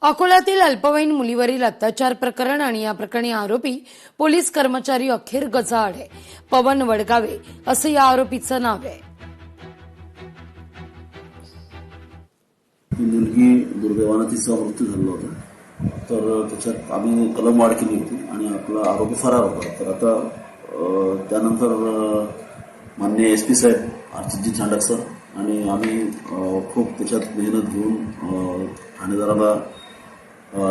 अकोल्यातील अल्पवयीन मुलीवरील अत्याचार प्रकरण आणि या प्रकरणी आरोपी पोलीस कर्मचारी अखेर गजाआड आहे. पवन वडगावे असं या आरोपीचं नाव आहे. मुलगी दुर्दैवानं तिचा मृत्यू झाला होता. तर त्याच्यात आम्ही कलमवाढ केली होती आणि आपला आरोपी फरार होता. तर आता त्यानंतर माननीय SP साहेब अर्चितजी चांडक सर आणि आम्ही खूप त्याच्यात मेहनत घेऊन ठाणेदाराला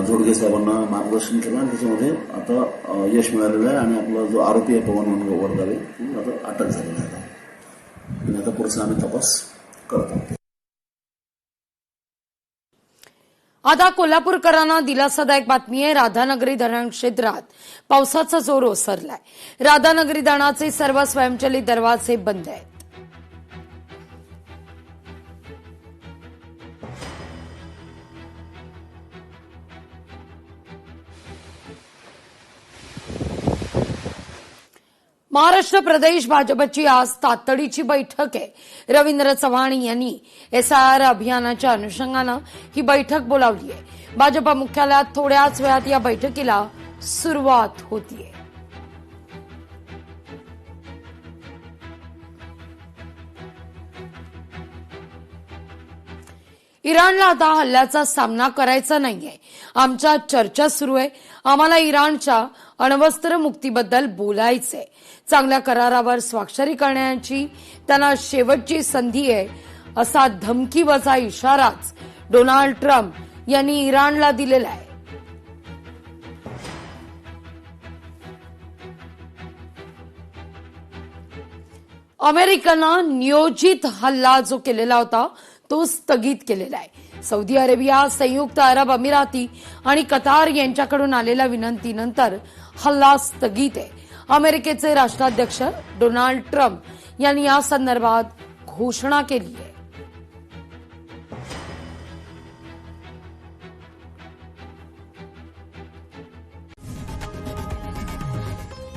जोडगे साहेबांना मार्गदर्शन केलं आणि त्याच्यामध्ये आता यश मिळालेलं आहे आणि आपला जो आरोपी आहे पवन वडगावे आता अटक झालेला आहे. आणि आता पुढचा आम्ही तपास करत आहोत. आता कोल्हापूरकरांना दिलासादायक बातमी आहे. राधानगरी धरण क्षेत्रात पावसाचा जोर ओसरलाय. राधानगरी धरणाचे सर्व स्वयंचलित दरवाजे बंद आहेत. महाराष्ट्र प्रदेश भाजपची आज तातडीची बैठक आहे. रवींद्र चव्हाण यांनी SIR अभियानाच्या अनुषंगानं ही बैठक बोलावली आहे. भाजप मुख्यालयात थोड्याच वेळात या बैठकीला सुरुवात होतीये. इराणला आता हल्ल्याचा सामना करायचा नाहीये. आमच्या चर्चा सुरू आहे. आम्हाला इराणच्या अण्वस्त्र मुक्तीबद्दल बोलायचंय. चांगल्या करारावर स्वाक्षरी करण्याची त्यांना शेवटची संधी आहे असा धमकीवजा इशाराच डोनाल्ड ट्रम्प यांनी इराणला दिलेला आहे. अमेरिकेनं नियोजित हल्ला जो केलेला होता तो स्थगित केलेला आहे. सौदी अरेबिया, संयुक्त अरब अमिराती आणि कतार यांच्याकडून आलेल्या विनंतीनंतर हल्ला स्थगित आहे. अमेरिकेचे राष्ट्राध्यक्ष डोनाल्ड ट्रम्प यांनी या संदर्भात घोषणा केली आहे.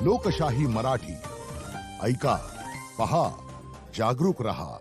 लोकशाही मराठी ऐका, पहा, जागरूक रहा.